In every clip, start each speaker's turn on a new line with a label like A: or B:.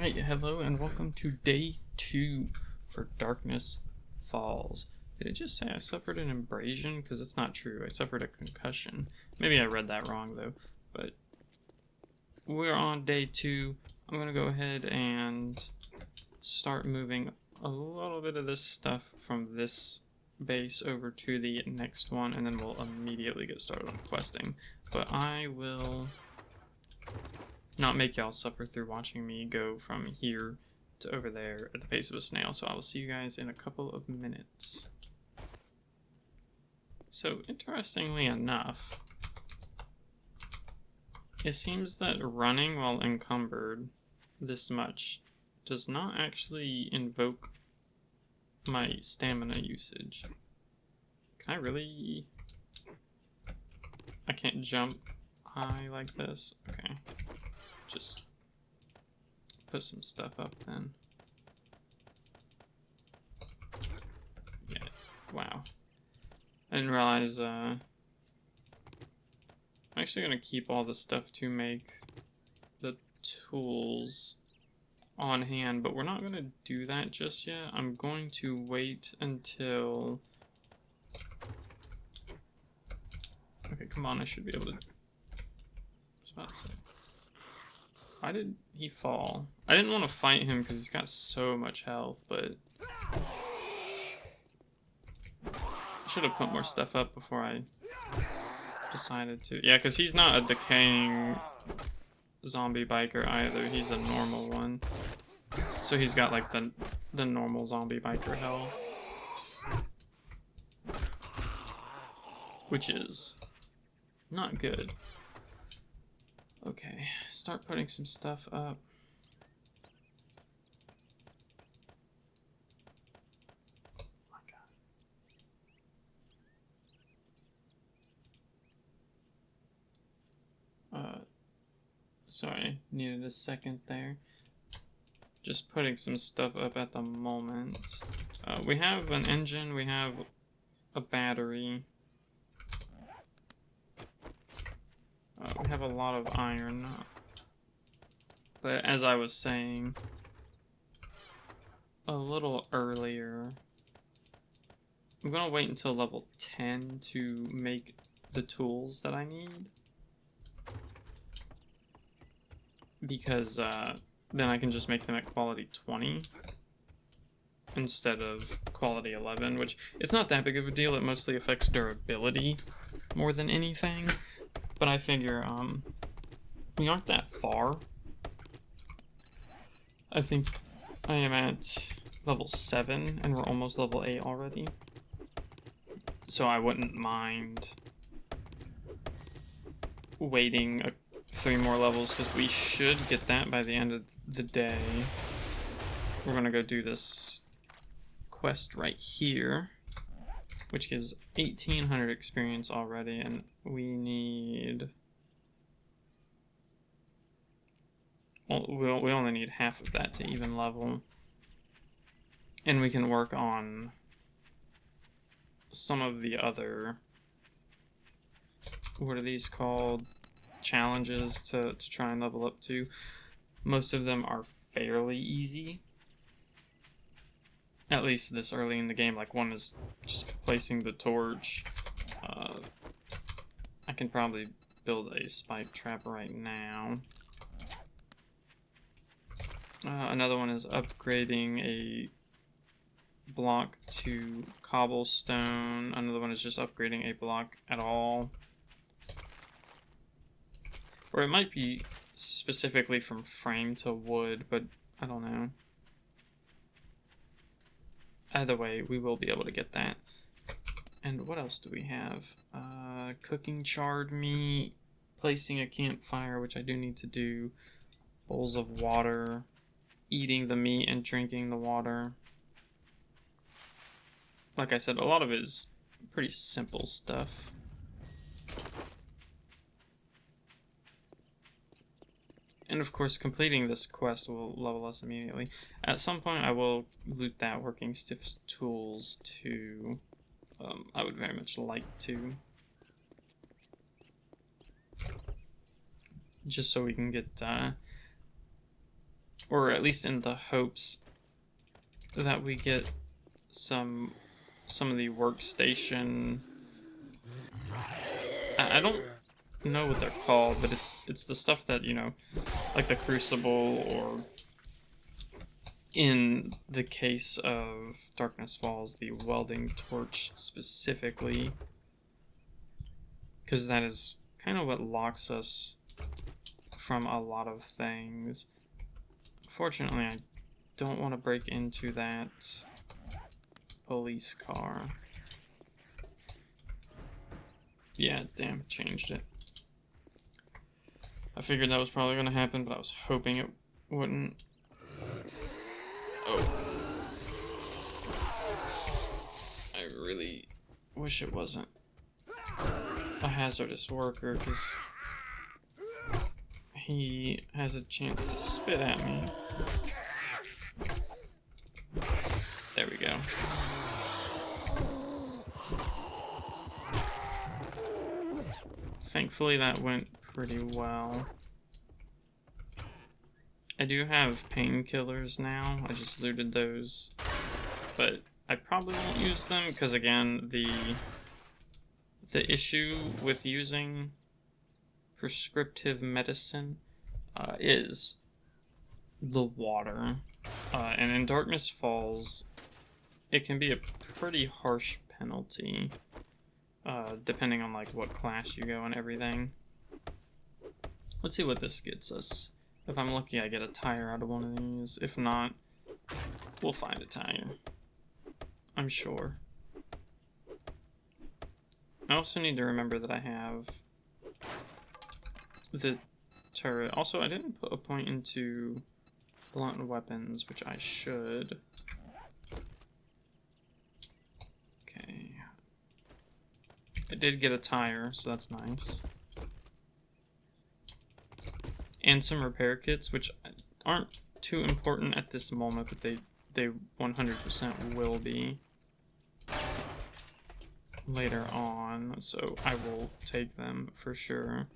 A: Alright, hello and welcome to day 2 for Darkness Falls. Did it just say I suffered an abrasion? Because it's not true. I suffered a concussion. Maybe I read that wrong though. But we're on day 2. I'm going to go ahead and start moving a little bit of this stuff from this base over to the next one, and then we'll immediately get started on questing. But I will not make y'all suffer through watching me go from here to over there at the pace of a snail, so I will see you guys in a couple of minutes. So, interestingly enough, it seems that running while encumbered this much does not actually invoke my stamina usage. Can I really... I can't jump high like this? Okay. Just put some stuff up then. Yeah, wow. I didn't realize, I'm actually gonna keep all the stuff to make the tools on hand, but we're not gonna do that just yet. I'm going to wait until... Okay, come on, I should be able to... I was about to say... Why did he fall? I didn't want to fight him because he's got so much health, but... I should have put more stuff up before I decided to. Yeah, because he's not a decaying zombie biker either. He's a normal one. So he's got like the normal zombie biker health. Which is not good. Okay, start putting some stuff up. Oh my god. Sorry, needed a second there. Just putting some stuff up at the moment. We have an engine, we have a battery. We have a lot of iron, but as I was saying a little earlier, I'm gonna wait until level 10 to make the tools that I need, because then I can just make them at quality 20 instead of quality 11, which it's not that big of a deal. It mostly affects durability more than anything. But I figure, we aren't that far. I think I am at level 7, and we're almost level 8 already. So I wouldn't mind waiting 3 more levels, because we should get that by the end of the day. We're gonna go do this quest right here, which gives 1800 experience already, and we need... Well, we only need half of that to even level. And we can work on some of the other... What are these called? Challenges to try and level up to. Most of them are fairly easy. At least this early in the game. Like, one is just placing the torch. I can probably build a spike trap right now. Another one is upgrading a block to cobblestone. Another one is just upgrading a block at all. Or it might be specifically from frame to wood, but I don't know. Either way, we will be able to get that. And what else do we have? Cooking charred meat, placing a campfire, which I do need to do, bowls of water, eating the meat and drinking the water. Like I said, a lot of it is pretty simple stuff. And of course, completing this quest will level us immediately. At some point, I will loot that working stiff's tools too. I would very much like to. Just so we can get or at least in the hopes that we get some of the workstation. I don't know what they're called, but it's the stuff that, you know, like the Crucible, or in the case of Darkness Falls, the Welding Torch specifically, because that is kind of what locks us from a lot of things. Fortunately, I don't want to break into that police car. Yeah, damn, it changed it. I figured that was probably going to happen, but I was hoping it wouldn't. Oh. I really wish it wasn't a hazardous worker, because he has a chance to spit at me. There we go. Thankfully that went pretty well. I do have painkillers now. I just looted those, but I probably won't use them because, again, the issue with using prescriptive medicine is the water, and in Darkness Falls it can be a pretty harsh penalty, depending on like what class you go and everything. Let's see what this gets us. If I'm lucky, I get a tire out of one of these. If not, we'll find a tire, I'm sure. I also need to remember that I have the turret. Also, I didn't put a point into blunt weapons, which I should. Okay. I did get a tire, so that's nice. And some repair kits, which aren't too important at this moment, but they 100% will be later on, so I will take them for sure.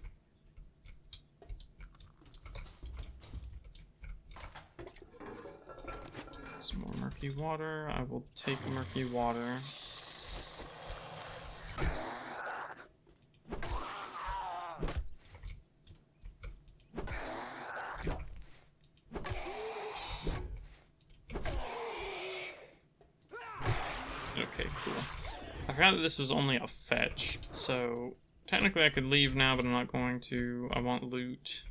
A: Some more murky water. I will take murky water. Okay, cool. I forgot that this was only a fetch, so technically I could leave now, but I'm not going to. I want loot.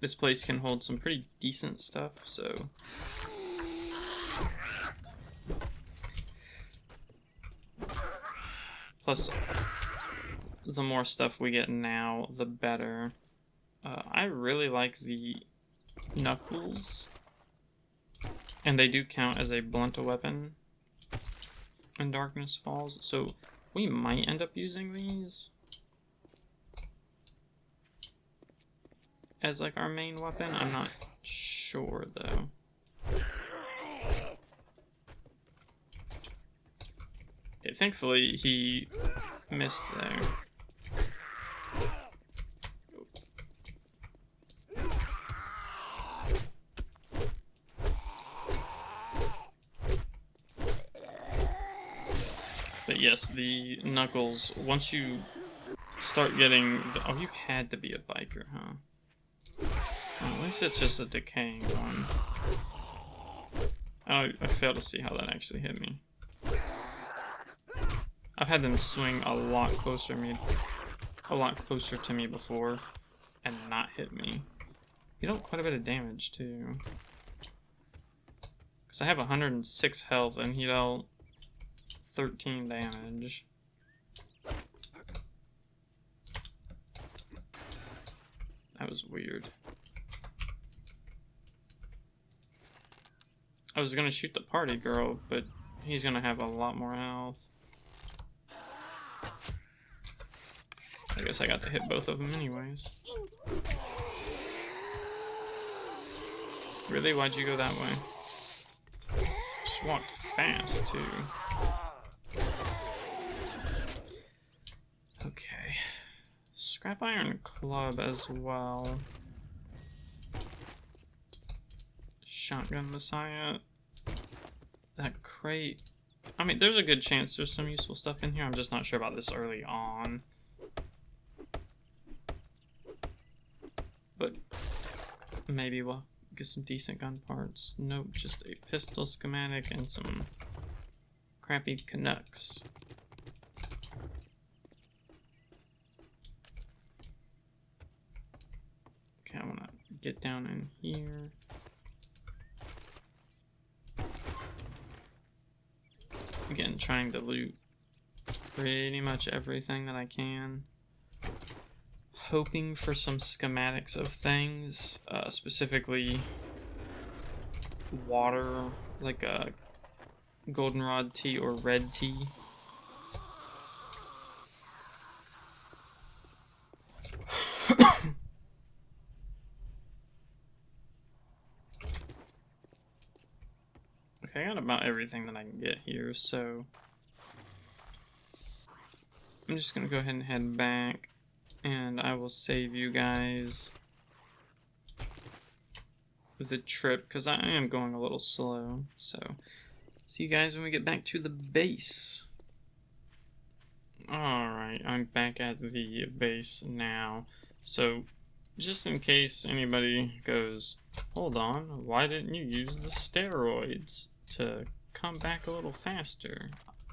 A: This place can hold some pretty decent stuff, so... Plus, the more stuff we get now, the better. I really like the knuckles, and they do count as a blunt weapon in Darkness Falls, so we might end up using these as like our main weapon. I'm not sure though. Okay, thankfully he missed there. But yes, the knuckles, once you start getting the, oh, you had to be a biker, huh? Well, at least it's just a decaying one. I fail to see how that actually hit me. I've had them swing a lot closer to me before and not hit me. You dealt quite a bit of damage too. Because I have 106 health and he dealt 13 damage. That was weird. I was gonna shoot the party girl, but he's gonna have a lot more health. I guess I got to hit both of them anyways. Really? Why'd you go that way? Just walked fast, too. Okay. Scrap iron club as well. Shotgun Messiah. That crate. I mean, there's a good chance there's some useful stuff in here. I'm just not sure about this early on. But maybe we'll get some decent gun parts. Nope, just a pistol schematic and some crappy Canucks. Okay, I wanna get down in here. Again, trying to loot pretty much everything that I can. Hoping for some schematics of things, specifically water, like a goldenrod tea or red tea. Okay, I got about everything that I can get here, so I'm just gonna go ahead and head back, and I will save you guys the trip, because I am going a little slow. So, see you guys when we get back to the base. Alright, I'm back at the base now. So, just in case anybody goes, hold on, why didn't you use the steroids to come back a little faster?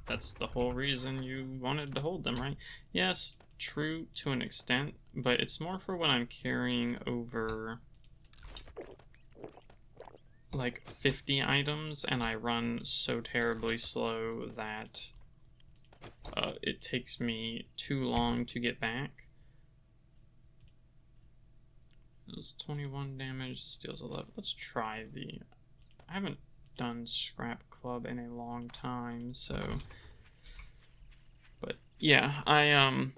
A: That's the whole reason you wanted to hold them, right? Yes, true to an extent, but it's more for when I'm carrying over like 50 items and I run so terribly slow that it takes me too long to get back. It does 21 damage, steals 11. Let's try the... I haven't done Scrap Club in a long time, so... But yeah, I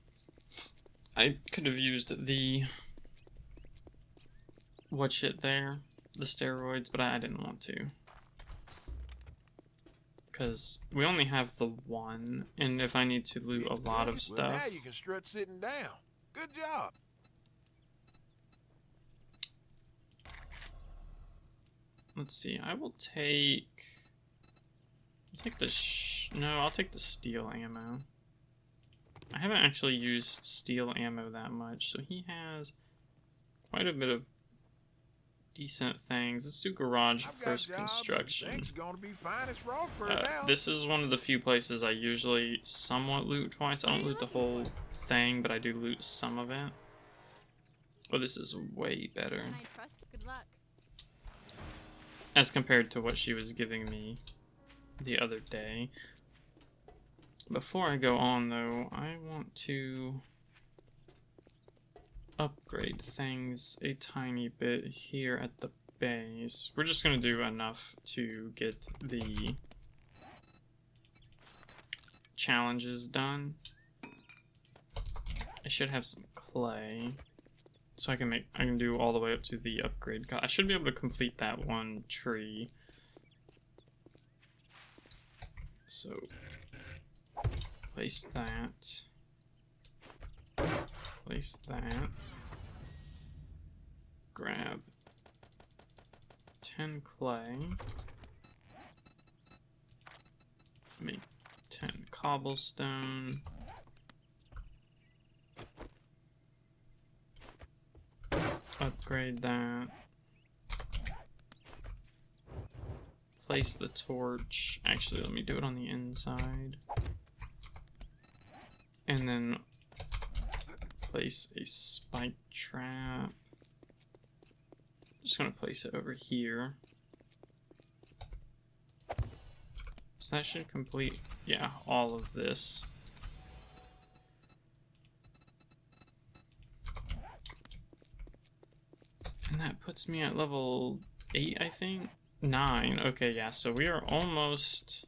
A: could have used the... what's it there? The steroids, but I didn't want to. Because we only have the one, and if I need to loot a lot of stuff...
B: Well, now you can strut sitting down. Good job.
A: Let's see, I will take... I'll take the no, I'll take the steel ammo. I haven't actually used steel ammo that much, so he has quite a bit of decent things. Let's do garage first construction.
B: Gonna be fine as now.
A: This is one of the few places I usually somewhat loot twice. I don't loot the whole thing, but I do loot some of it. Oh, this is way better.
C: Good luck.
A: As compared to what she was giving me the other day. Before I go on, though, I want to upgrade things a tiny bit here at the base. We're just going to do enough to get the challenges done. I should have some clay, so I can do all the way up to the upgrade. I should be able to complete that one tree. So place that. Place that. Grab 10 clay. Make 10 cobblestone. Upgrade that. Place the torch. Actually, let me do it on the inside. And then place a spike trap. Just gonna place it over here. So that should complete, yeah, all of this. And that puts me at level 8, I think? 9. Okay, yeah, so we are almost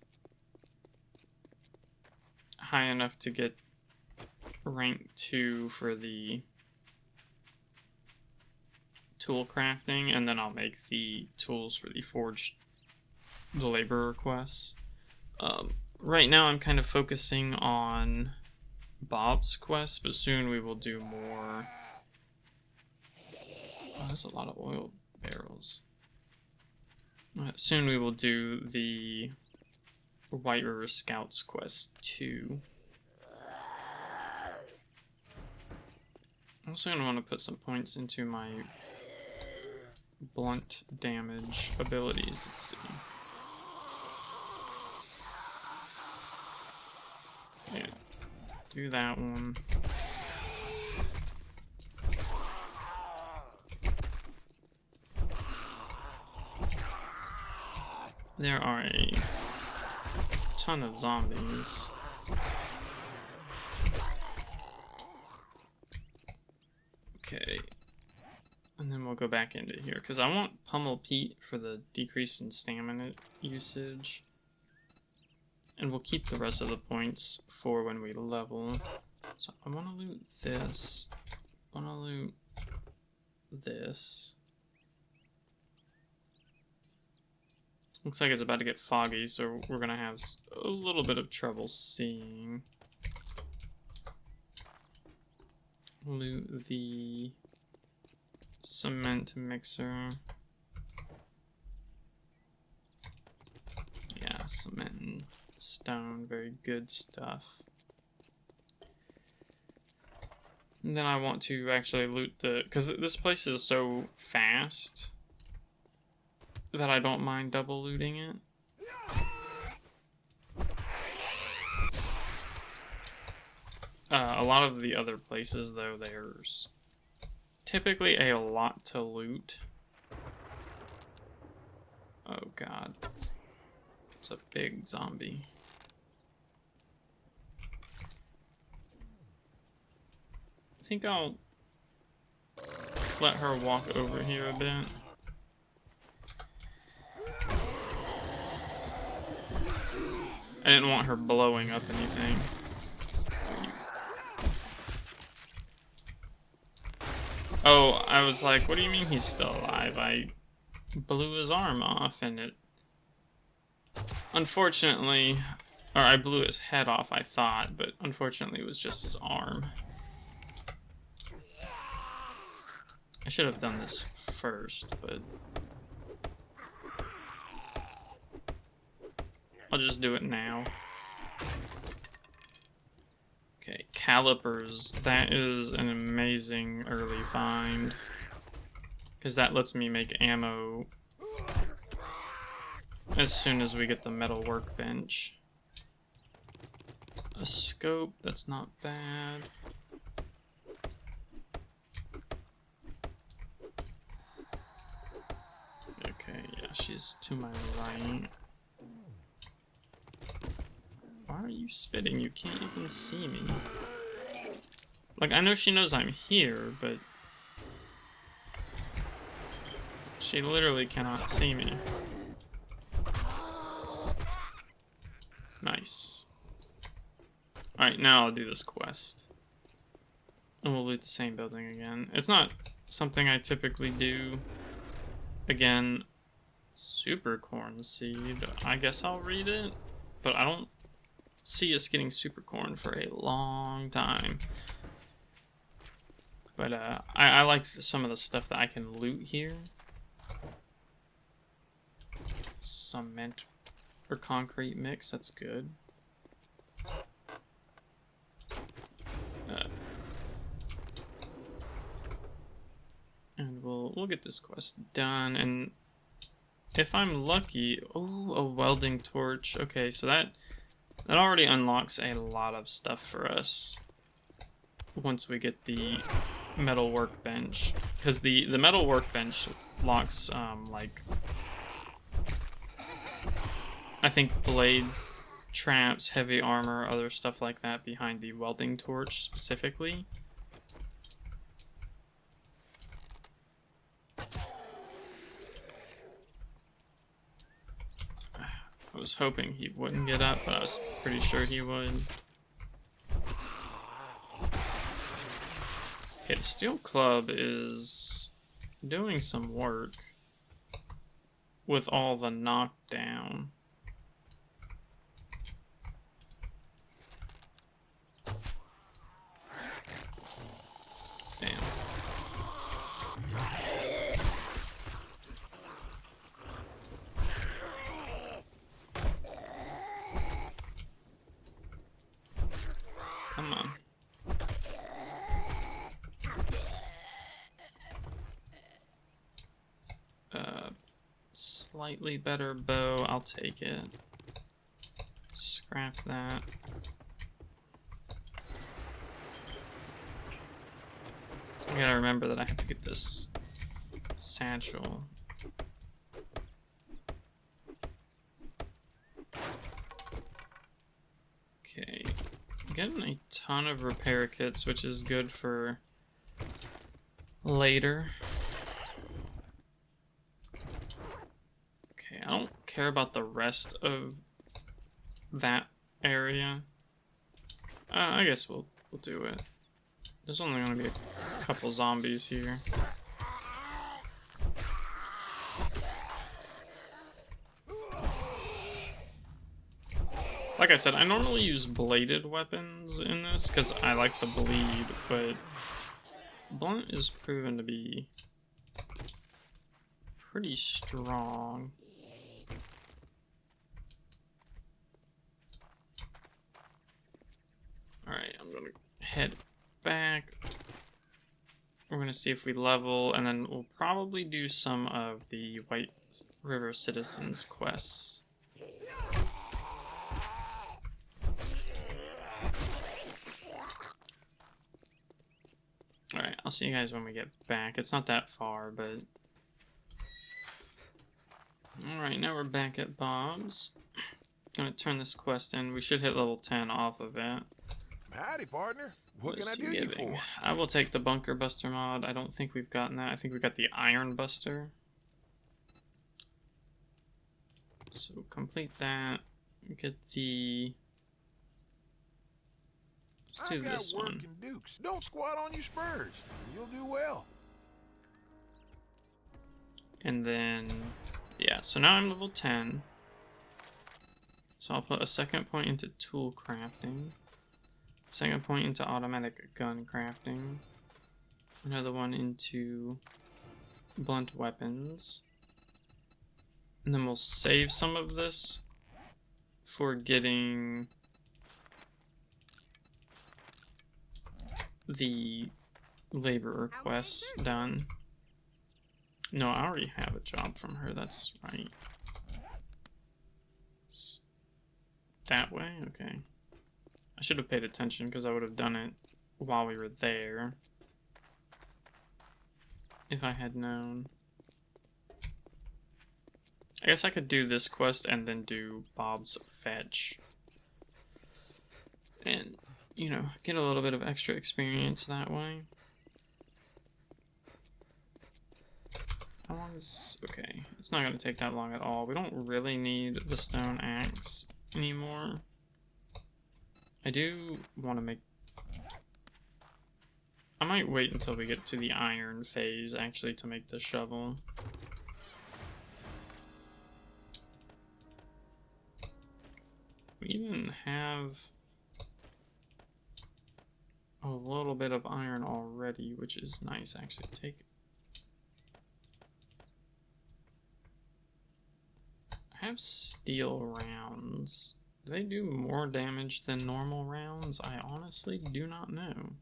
A: high enough to get rank 2 for the tool crafting, and then I'll make the tools for the forged, the laborer quests. Right now I'm kind of focusing on Bob's quest, but soon we will do more. Oh, that's a lot of oil barrels. Soon we will do the White River Scouts quest 2. I'm also going to want to put some points into my blunt damage abilities. Let's see. Yeah, do that one. There are a ton of zombies. Okay. And then we'll go back into here, because I want Pummel Pete for the decrease in stamina usage. And we'll keep the rest of the points for when we level. So I want to loot this. I want to loot this. Looks like it's about to get foggy, so we're going to have a little bit of trouble seeing. Loot the cement mixer. Yeah, cement and stone, very good stuff. And then I want to actually loot because this place is so fast that I don't mind double looting it. A lot of the other places, though, there's typically a lot to loot. Oh god. It's a big zombie. I think I'll let her walk over here a bit. I didn't want her blowing up anything. Oh, I was like, what do you mean he's still alive? I blew his arm off and it... Unfortunately... Or I blew his head off, I thought, but unfortunately it was just his arm. I should have done this first, but... I'll just do it now. Okay, calipers. That is an amazing early find. Because that lets me make ammo as soon as we get the metal workbench. A scope, that's not bad. Okay, yeah, she's to my right. Why are you spitting? You can't even see me. Like, I know she knows I'm here, but she literally cannot see me. Nice. Alright, now I'll do this quest. And we'll loot the same building again. It's not something I typically do. Again, super corn seed. I guess I'll read it, but I don't see us getting super corn for a long time. But I like some of the stuff that I can loot here. Cement or concrete mix, that's good. And we'll get this quest done, and if I'm lucky, oh, a welding torch. Okay, so that already unlocks a lot of stuff for us once we get the metal workbench, because the metal workbench locks like I think blade traps, heavy armor, other stuff like that behind the welding torch specifically. I was hoping he wouldn't get up, but I was pretty sure he would. Okay, the steel club is doing some work with all the knockdown. Damn. Slightly better bow, I'll take it. Scrap that. I gotta remember that I have to get this satchel. Okay, I'm getting a ton of repair kits, which is good for later. Okay, I don't care about the rest of that area. I guess we'll do it. There's only gonna be a couple zombies here. Like I said, I normally use bladed weapons in this because I like the bleed, but blunt is proven to be pretty strong. Alright, I'm gonna head back. We're gonna see if we level, and then we'll probably do some of the White River Citizens quests. Alright, I'll see you guys when we get back. It's not that far, but... Alright, now we're back at Bob's. Gonna turn this quest in. We should hit level 10 off of it.
B: Howdy, partner. What can I do you for?
A: I will take the Bunker Buster mod. I don't think we've gotten that. I think we got the Iron Buster. So complete that. Get the... Let's do this one.
B: Dukes. Don't squat on your spurs. You'll do well.
A: And then, yeah, so now I'm level 10. So I'll put a second point into tool crafting. Second point into automatic gun crafting. Another one into blunt weapons. And then we'll save some of this for getting the labor quests done. No, I already have a job from her, that's right. That way? Okay. I should have paid attention because I would have done it while we were there. If I had known. I guess I could do this quest and then do Bob's Fetch. And, you know, get a little bit of extra experience that way. How long is... Okay, it's not going to take that long at all. We don't really need the stone axe anymore. I do want to make... I might wait until we get to the iron phase, actually, to make the shovel. We even have a little bit of iron already, which is nice, actually. Take... I have steel rounds. Do they do more damage than normal rounds? I honestly do not know.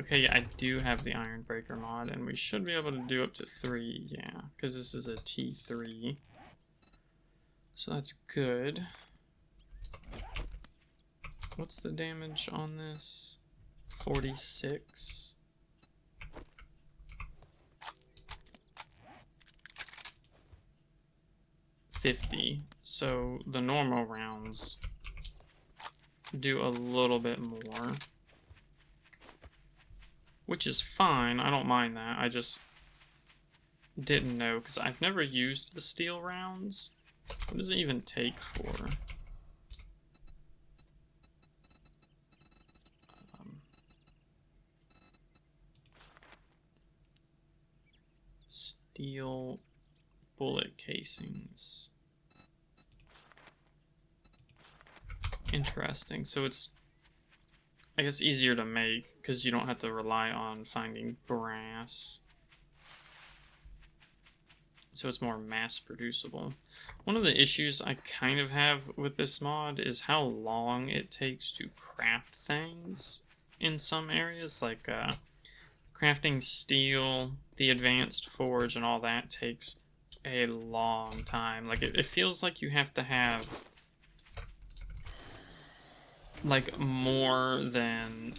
A: Okay, yeah, I do have the Iron Breaker mod, and we should be able to do up to 3, yeah, because this is a T3. So that's good. What's the damage on this? 46. So the normal rounds do a little bit more, which is fine. I don't mind that. I just didn't know because I've never used the steel rounds. What does it even take for? Steel bullet casings. Interesting. So it's, I guess, easier to make because you don't have to rely on finding brass. So it's more mass producible. One of the issues I kind of have with this mod is how long it takes to craft things in some areas. Like crafting steel, the advanced forge, and all that takes a long time. Like, it feels like you have to have, like, more than...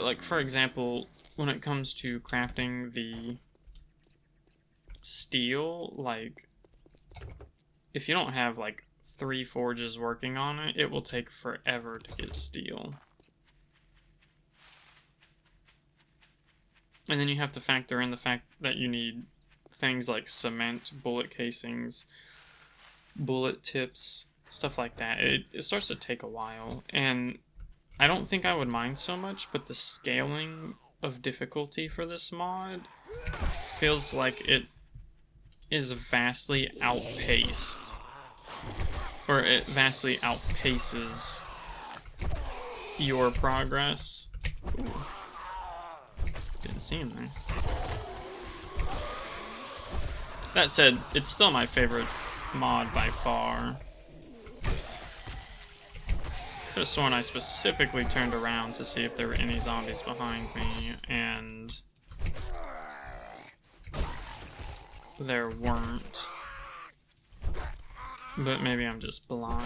A: like, for example, when it comes to crafting the steel, like, if you don't have, like, 3 forges working on it, it will take forever to get steel. And then you have to factor in the fact that you need things like cement, bullet casings, bullet tips, stuff like that. It starts to take a while, and I don't think I would mind so much, but the scaling of difficulty for this mod feels like it is vastly outpaced. Or it vastly outpaces your progress. Ooh. Didn't see him there. That said, it's still my favorite mod by far. Could have sworn I specifically turned around to see if there were any zombies behind me, and there weren't. But maybe I'm just blind.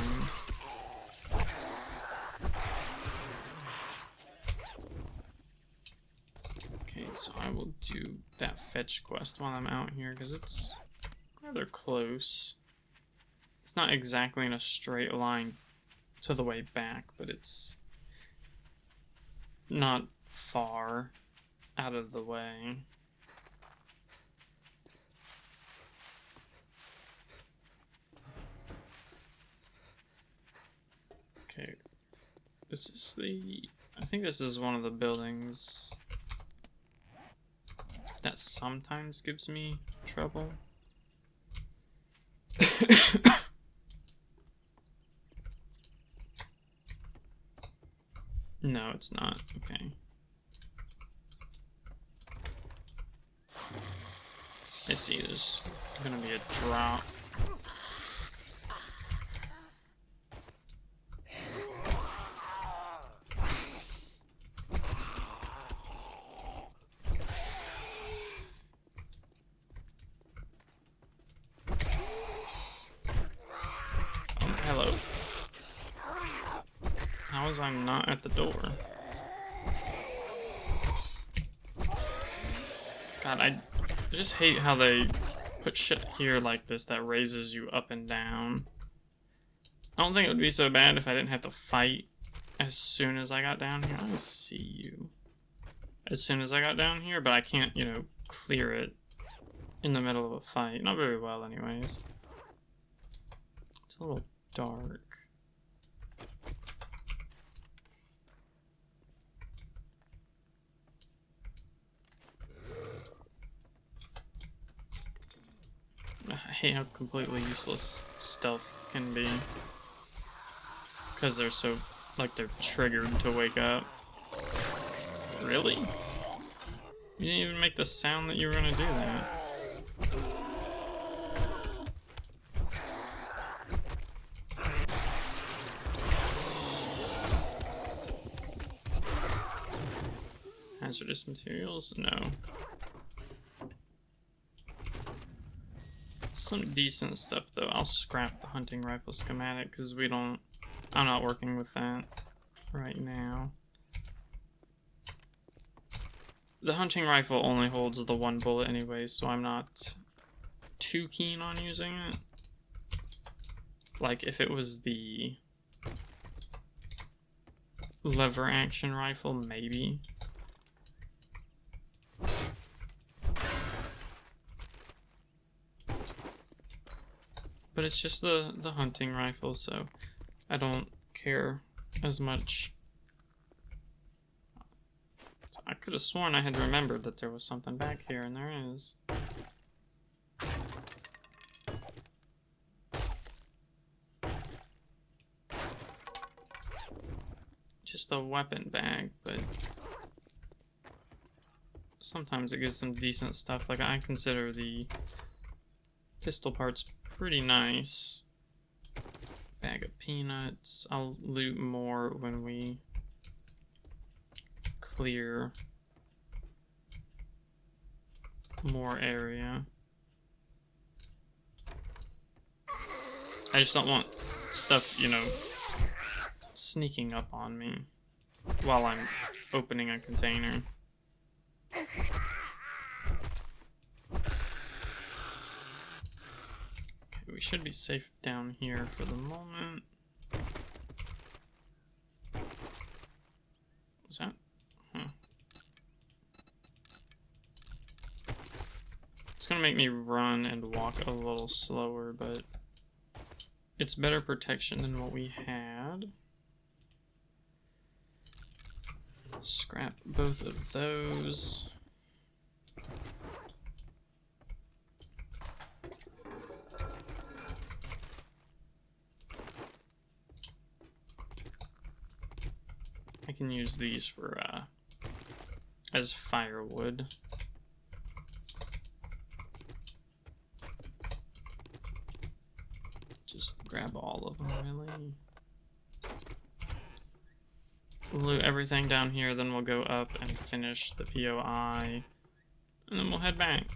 A: Okay, so I will do that fetch quest while I'm out here, because it's rather close. It's not exactly in a straight line to the way back, but it's not far out of the way. Okay, is this the... I think this is one of the buildings that sometimes gives me trouble. No, it's not. Okay. I see there's gonna be a drop. Hello. How is I'm not at the door? God, I just hate how they put shit here like this that raises you up and down. I don't think it would be so bad if I didn't have to fight as soon as I got down here. I see you. As soon as I got down here, but I can't, you know, clear it in the middle of a fight. Not very well, anyways. It's a little dark. I hate how completely useless stealth can be. Because they're so, like, they're triggered to wake up. Really? You didn't even make the sound that you were gonna do that. Hazardous materials? No. Some decent stuff though. I'll scrap the hunting rifle schematic because I'm not working with that right now. The hunting rifle only holds the 1 bullet anyways, so I'm not too keen on using it. Like if it was the lever action rifle, maybe. But it's just the hunting rifle, so I don't care as much. I could have sworn I had remembered that there was something back here, and there is. Just a weapon bag, but sometimes it gives some decent stuff. Like, I consider the pistol parts pretty nice. Bag of peanuts. I'll loot more when we clear more area. I just don't want stuff, you know, sneaking up on me while I'm opening a container. Okay, we should be safe down here for the moment. What's that? Huh. It's gonna make me run and walk a little slower, but it's better protection than what we had. Scrap both of those. I can use these for as firewood. Just grab all of them, really. Loot everything down here, then we'll go up and finish the POI, and then we'll head back.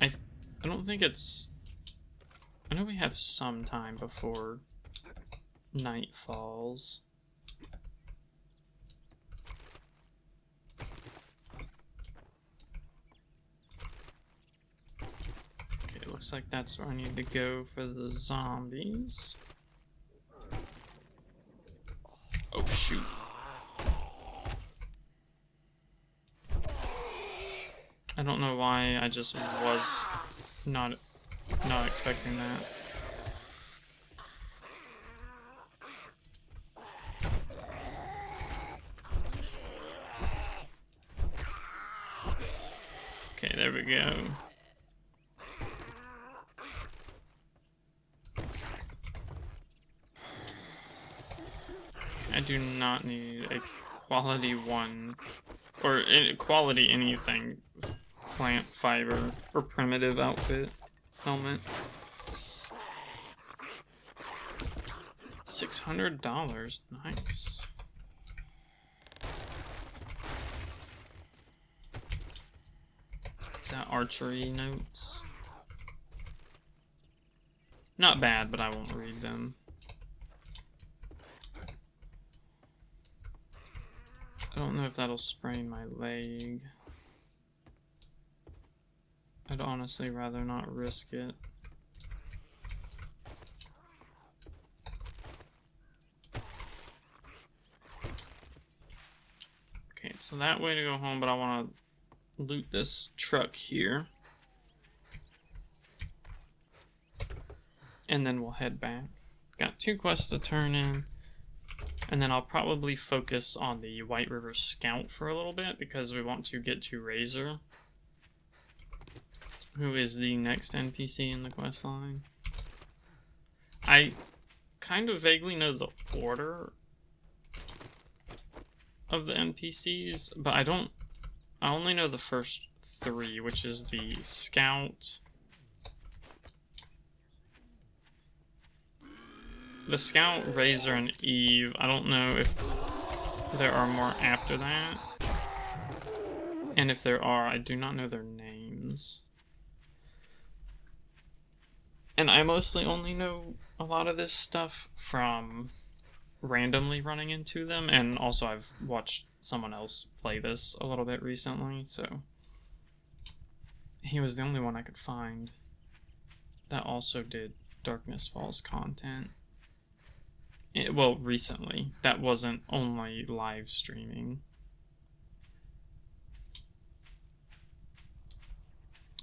A: I don't think it's... I know we have some time before night falls. Okay, looks like that's where I need to go for the zombies. Oh shoot. I don't know why I just was not expecting that. Okay, there we go. I do not need a quality one, or quality anything, plant fiber, or primitive outfit helmet. $600, nice. Is that archery notes? Not bad, but I won't read them. I don't know if that'll sprain my leg. I'd honestly rather not risk it. Okay, so that way to go home, but I want to loot this truck here. And then we'll head back. Got 2 quests to turn in. And then I'll probably focus on the White River Scout for a little bit, because we want to get to Razor, who is the next NPC in the quest line. I kind of vaguely know the order of the NPCs, but I only know the first 3, which is the Scout, Razor, and Eve. I don't know if there are more after that. And if there are, I do not know their names. And I mostly only know a lot of this stuff from randomly running into them, and also I've watched someone else play this a little bit recently, so he was the only one I could find that also did Darkness Falls content. Well, recently. That wasn't only live streaming.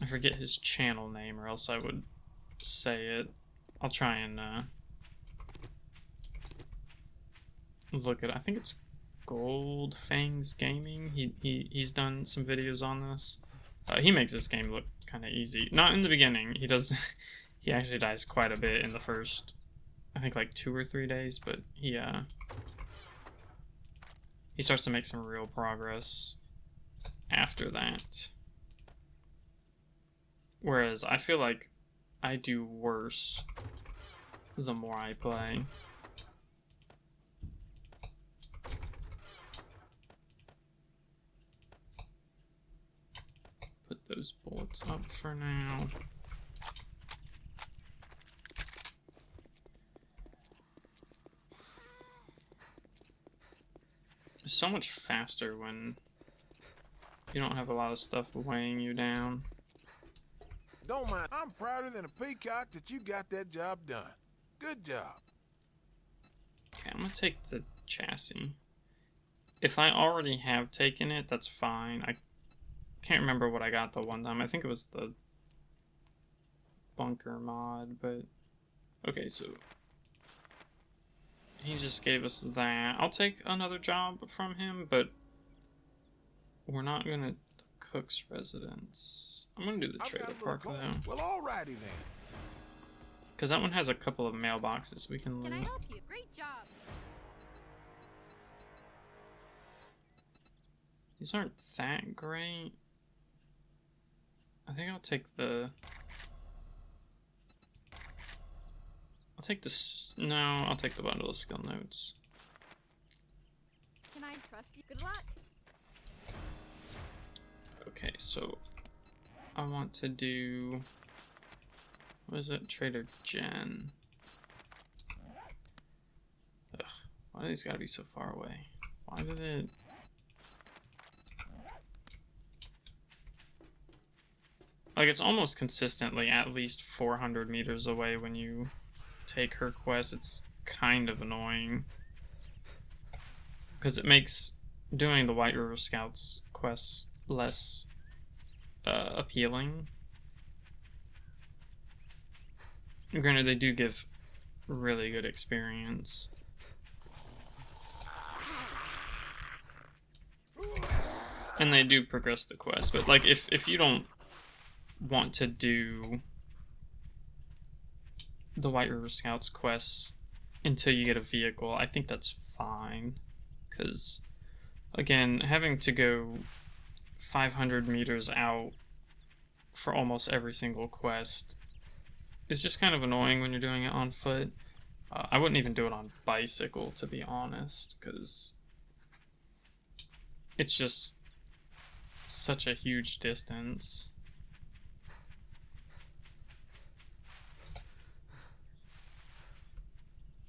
A: I forget his channel name, or else I would say it. I'll try and look at it. I think it's Gold Fangs Gaming. He's done some videos on this. He makes this game look kind of easy. Not in the beginning. He does. He actually dies quite a bit in the first, I think, like 2 or 3 days, but he starts to make some real progress after that. Whereas I feel like I do worse the more I play. those bullets up for now. It's so much faster when you don't have a lot of stuff weighing you down.
B: Don't mind. I'm prouder than a peacock that you got that job done. Good job.
A: Okay, I'm gonna take the chassis. If I already have taken it, that's fine. I can't remember what I got the one time. I think it was the bunker mod, but okay, so he just gave us that. I'll take another job from him, but we're not gonna the cook's residence. I'm gonna do the trailer park though.
B: Well, alrighty then.
A: Because that one has a couple of mailboxes we can loot.
C: Can I help you? Great job.
A: These aren't that great. I think I'll take the... I'll take the bundle of skill notes.
C: Can I trust you? Good luck.
A: Okay, so I want to do... What is it? Trader Jen. Ugh, why do these gotta be so far away? Why did it... Like, it's almost consistently at least 400 meters away when you take her quest. It's kind of annoying. Because it makes doing the White River Scouts quests less appealing. Granted, they do give really good experience. And they do progress the quest, but like if you don't want to do the White River Scouts quests until you get a vehicle, I think that's fine. Because, again, having to go 500 meters out for almost every single quest is just kind of annoying when you're doing it on foot. I wouldn't even do it on bicycle, to be honest, because it's just such a huge distance.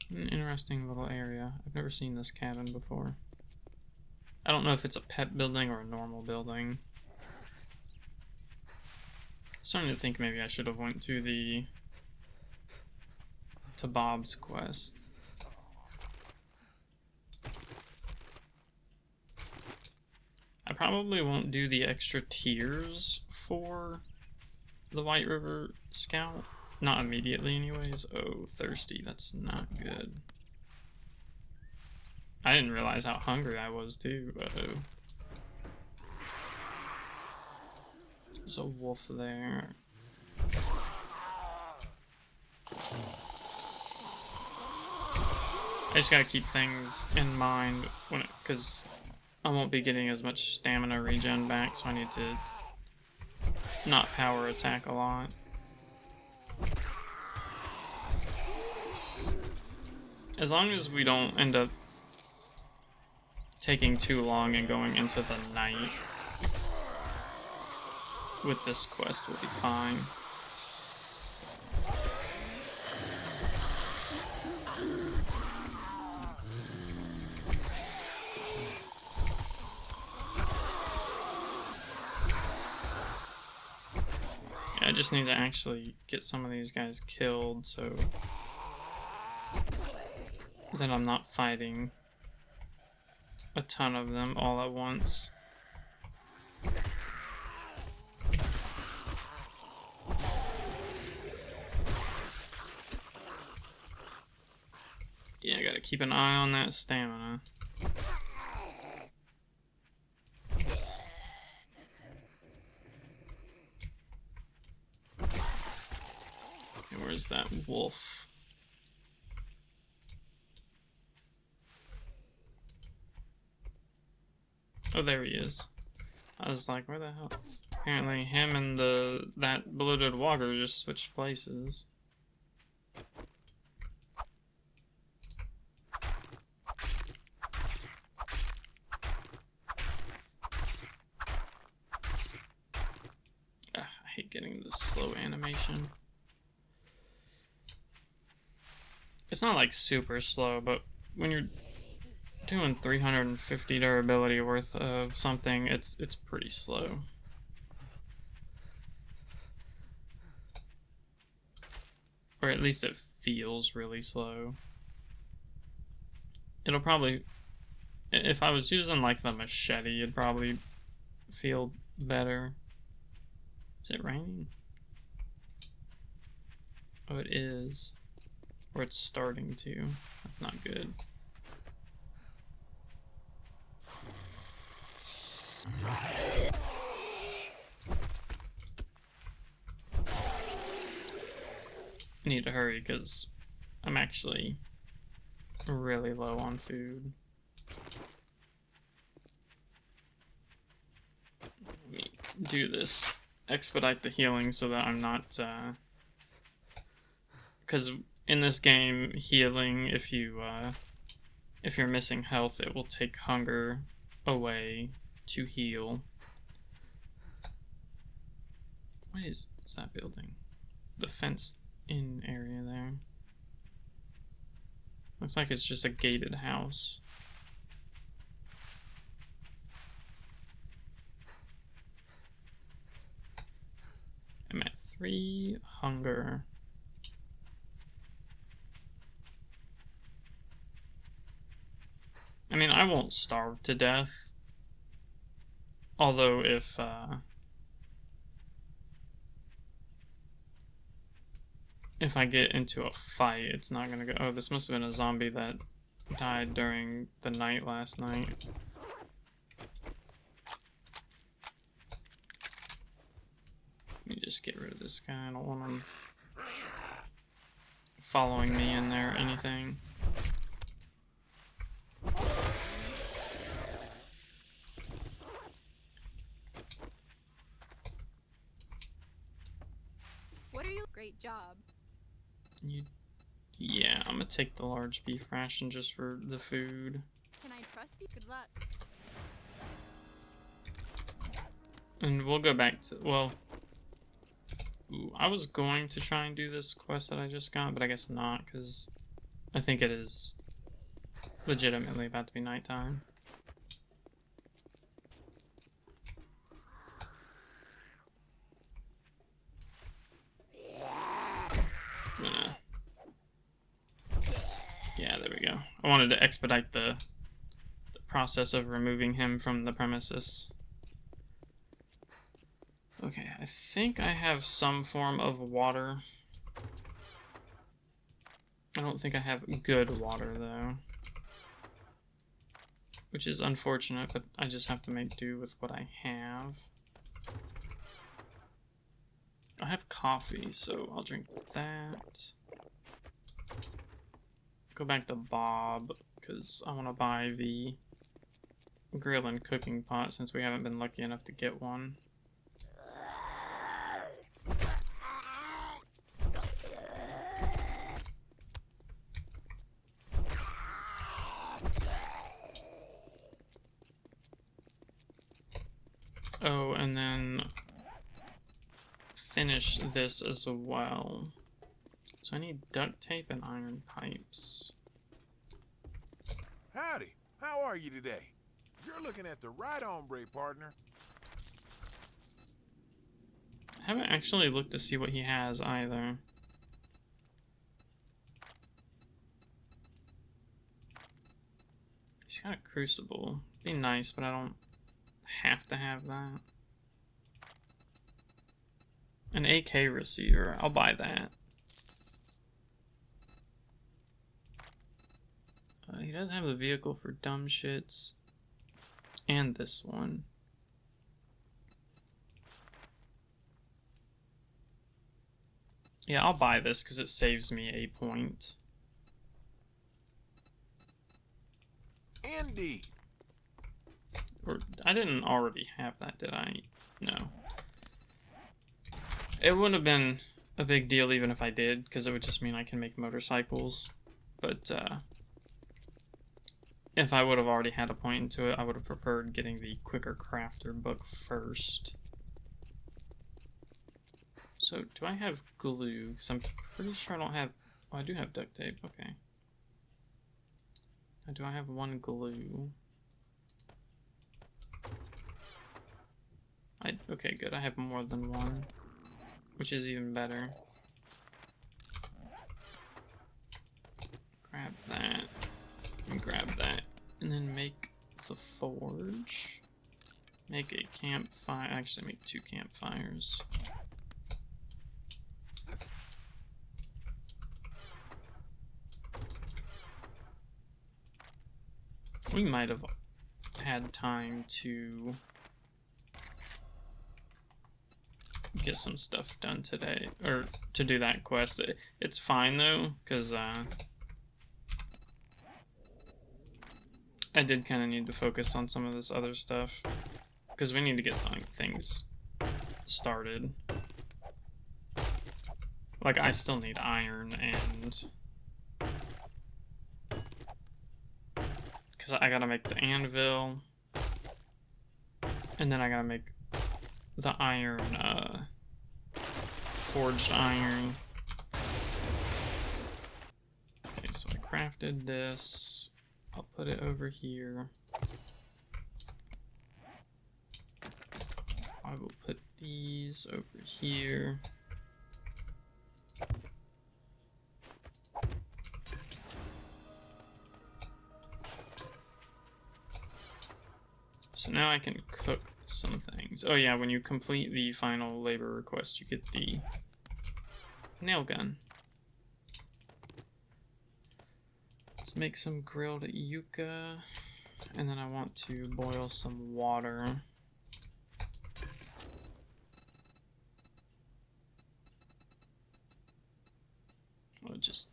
A: An interesting little area. I've never seen this cabin before. I don't know if it's a pet building or a normal building. Starting to think maybe I should have went to Bob's quest. I probably won't do the extra tiers for the White River Scout. Not immediately anyways. Oh, thirsty. That's not good. I didn't realize how hungry I was too. Uh-oh. There's a wolf there. I just gotta keep things in mind when because I won't be getting as much stamina regen back, so I need to not power attack a lot. As long as we don't end up taking too long and going into the night with this quest, we'll be fine. I just need to actually get some of these guys killed, so then I'm not fighting a ton of them all at once. Yeah, I gotta keep an eye on that stamina. Okay, where's that wolf? Oh, there he is. I was like, where the hell? Apparently him and that bloated walker just switched places. getting the slow animation. It's not like super slow, but when you're doing 350 durability worth of something, it's pretty slow. Or at least it feels really slow. It'll probably, if I was using like the machete, it'd probably feel better. Is it raining? Oh, it is. Or it's starting to. That's not good. I need to hurry because I'm actually really low on food. Let me do this. Expedite the healing so that I'm not, because in this game, healing, if you're missing health, it will take hunger away to heal. What is that building? The fenced-in area there. Looks like it's just a gated house. I'm at 3 hunger. I mean, I won't starve to death. Although if I get into a fight, it's not gonna go. Oh, this must have been a zombie that died during the night last night. Let me just get rid of this guy. I don't want him following me in there or anything.
C: What are you? Great job.
A: Yeah, I'm gonna take the large beef ration just for the food.
C: Can I trust you? Good luck.
A: And we'll go back to, well, ooh, I was going to try and do this quest that I just got, but I guess not, because I think it is legitimately about to be nighttime. I'm gonna, yeah, there we go. I wanted to expedite the process of removing him from the premises. Okay, I think I have some form of water. I don't think I have good water, though. Which is unfortunate, but I just have to make do with what I have. I have coffee, so I'll drink that. Go back to Bob, because I want to buy the grill and cooking pot, since we haven't been lucky enough to get one. Oh, and then finish this as well. So I need duct tape and iron pipes.
B: Howdy. How are you today? You're looking at the right hombre, partner.
A: I haven't actually looked to see what he has either. He's got a crucible. Be nice, but I don't have to have that. An AK receiver. I'll buy that. He doesn't have the vehicle for dumb shits. And this one. Yeah, I'll buy this because it saves me a point.
B: Indeed.
A: Or, I didn't already have that, did I? No. It wouldn't have been a big deal even if I did, because it would just mean I can make motorcycles. But, if I would have already had a point into it, I would have preferred getting the Quicker Crafter book first. So, do I have glue? Because I'm pretty sure I don't have... Oh, I do have duct tape. Okay. Now, do I have one glue? Okay, good. I have more than one, which is even better. Grab that, and grab that, and then make the forge. Make a campfire. Actually, make 2 campfires. We might have had time to get some stuff done today, or to do that quest. It's fine though, because I did kind of need to focus on some of this other stuff, because we need to get things started. Like, I still need iron, and because I gotta make the anvil, and then I gotta make the iron, forged iron. Okay, so I crafted this. I'll put it over here. I will put these over here. So now I can cook some things. Oh yeah, when you complete the final labor request, you get the nail gun. Let's make some grilled yucca, and then I want to boil some water. Well, just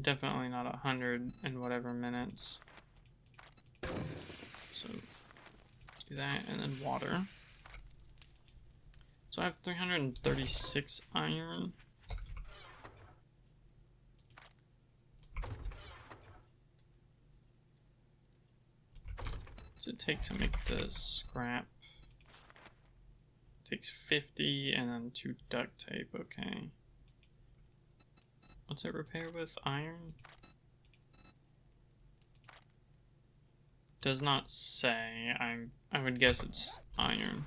A: definitely not 100 and whatever minutes. So do that, and then water. So I have 336 iron. What's it take to make the scrap? It takes 50 and then 2 duct tape, okay. What's it repair with? Iron? Does not say. I would guess it's iron.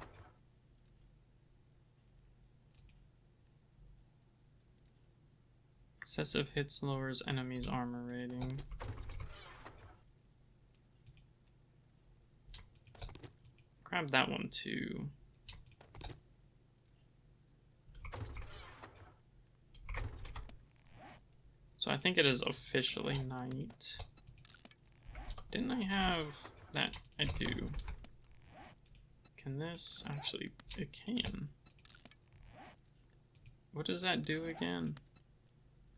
A: Excessive hits lowers enemies' armor rating. Grab that one too. So I think it is officially night. Didn't I have that? I do. Can this actually? It can. What does that do again?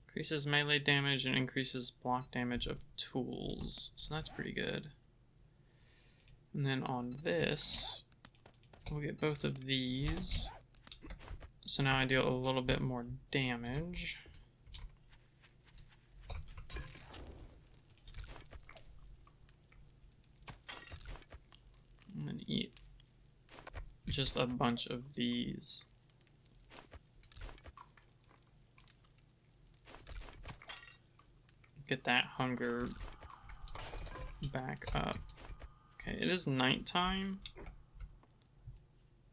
A: Increases melee damage and increases block damage of tools. So that's pretty good. And then on this, we'll get both of these. So now I deal a little bit more damage. And then eat just a bunch of these. Get that hunger back up. Okay, it is nighttime.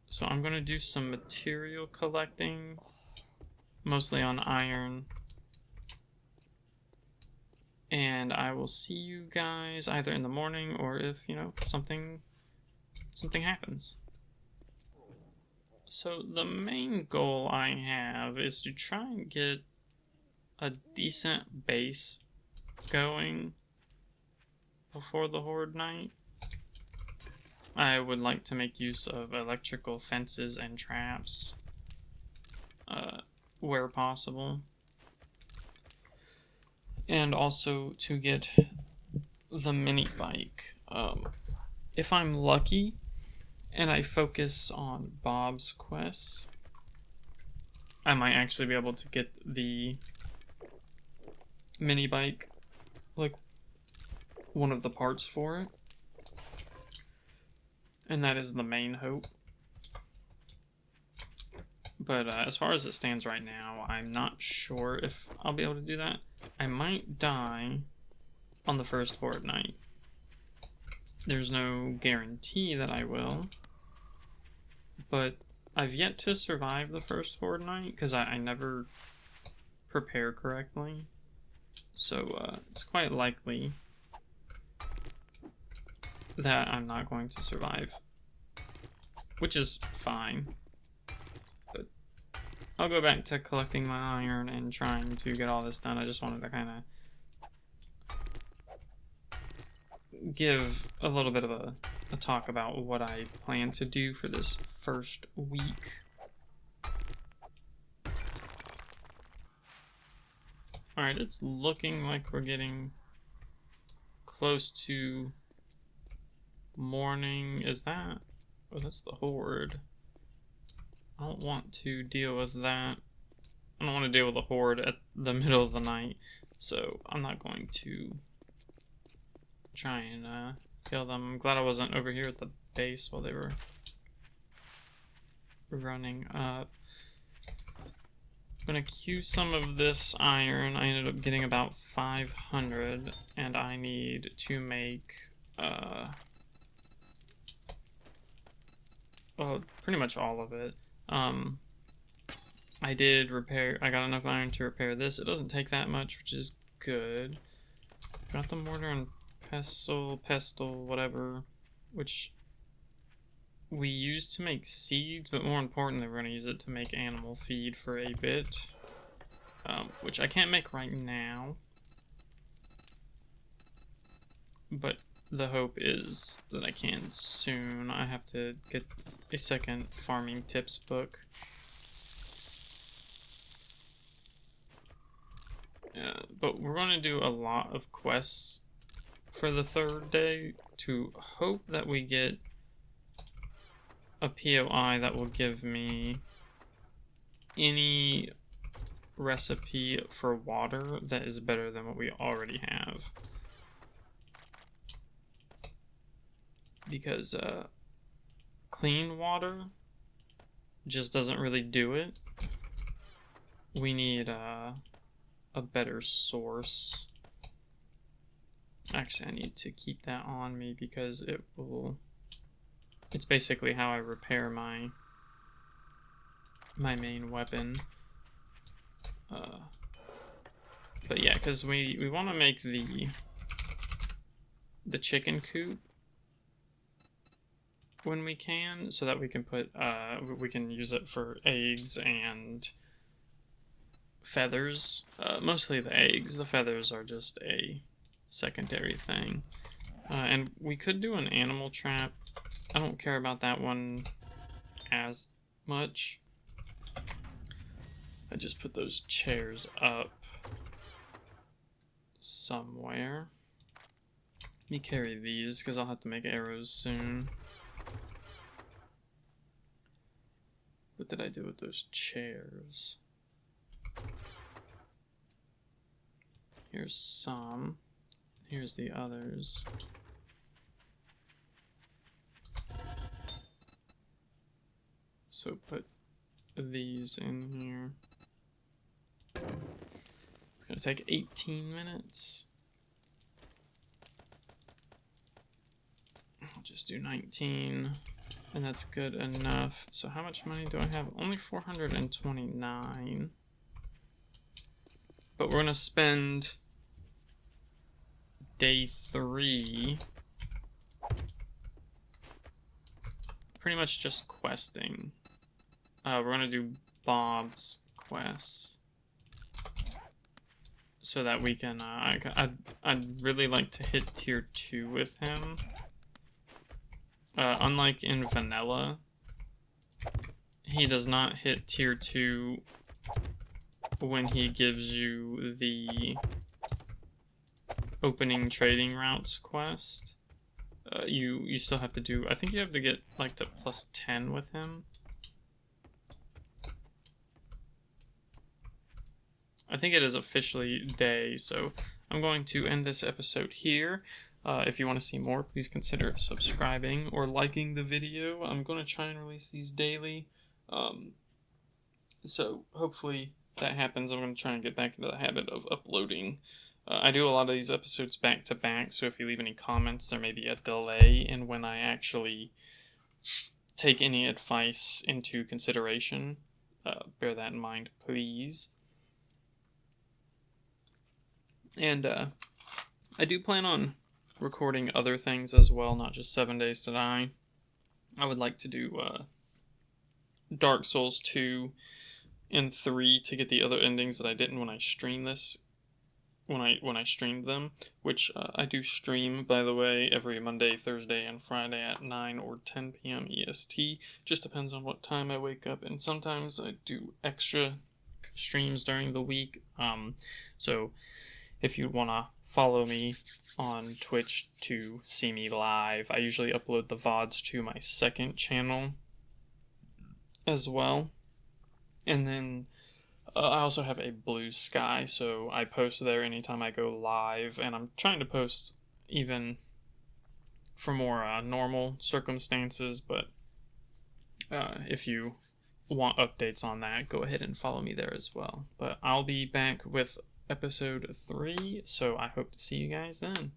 A: So I'm gonna do some material collecting, mostly on iron. And I will see you guys either in the morning or if, you know, something happens. So the main goal I have is to try and get a decent base going before the Horde night. I would like to make use of electrical fences and traps where possible. And also to get the mini bike. If I'm lucky and I focus on Bob's quests, I might actually be able to get the mini bike, like one of the parts for it. And that is the main hope. But as far as it stands right now, I'm not sure if I'll be able to do that. I might die on the first horde night. There's no guarantee that I will, but I've yet to survive the first horde night because I never prepare correctly. So it's quite likely that I'm not going to survive, which is fine. But I'll go back to collecting my iron and trying to get all this done. I just wanted to kind of give a little bit of a talk about what I plan to do for this first week. Alright, it's looking like we're getting close to morning. Is that? Oh, that's the horde. I don't want to deal with that. I don't want to deal with the horde at the middle of the night, so I'm not going to try and kill them. I'm glad I wasn't over here at the base while they were running up. I'm gonna queue some of this iron. I ended up getting about 500, and I need to make well, pretty much all of it. I got enough iron to repair this. It doesn't take that much, which is good. Got the mortar and pestle, whatever, which we use to make seeds, but more importantly, we're going to use it to make animal feed for a bit, which I can't make right now, but the hope is that I can soon. I have to get a second farming tips book. But we're going to do a lot of quests for the third day to hope that we get a POI that will give me any recipe for water that is better than what we already have. Because clean water just doesn't really do it. We need a better source. Actually, I need to keep that on me because it's basically how I repair my main weapon. But yeah, because we want to make the chicken coop when we can, so that we can put we can use it for eggs and feathers. Mostly the eggs. The feathers are just a secondary thing. And we could do an animal trap. I don't care about that one as much. I just put those chairs up somewhere. Let me carry these because I'll have to make arrows soon. What did I do with those chairs? Here's some. Here's the others. So put these in here. It's gonna take 18 minutes. I'll just do 19, and that's good enough. So how much money do I have? Only 429. But we're gonna spend day 3 pretty much just questing. We're gonna do Bob's quests so that we can I'd really like to hit tier 2 with him. Unlike in vanilla, he does not hit tier 2 when he gives you the opening trading routes quest. You still have to do, I think you have to get like to +10 with him. I think it is officially day, so I'm going to end this episode here. If you want to see more, please consider subscribing or liking the video. I'm going to try and release these daily. So hopefully that happens. I'm going to try and get back into the habit of uploading. I do a lot of these episodes back to back, so if you leave any comments, there may be a delay in when I actually take any advice into consideration. Bear that in mind, please. And I do plan on recording other things as well, not just 7 Days to Die. I would like to do Dark Souls 2 and 3 to get the other endings that I didn't when I streamed this. When I streamed them, which I do stream, by the way, every Monday, Thursday, and Friday at 9 or 10 p.m. EST. Just depends on what time I wake up, and sometimes I do extra streams during the week. So if you want to follow me on Twitch to see me live, I usually upload the VODs to my second channel as well. And then I also have a Blue Sky, so I post there anytime I go live, and I'm trying to post even for more normal circumstances, but if you want updates on that, go ahead and follow me there as well. But I'll be back with episode 3, so I hope to see you guys then.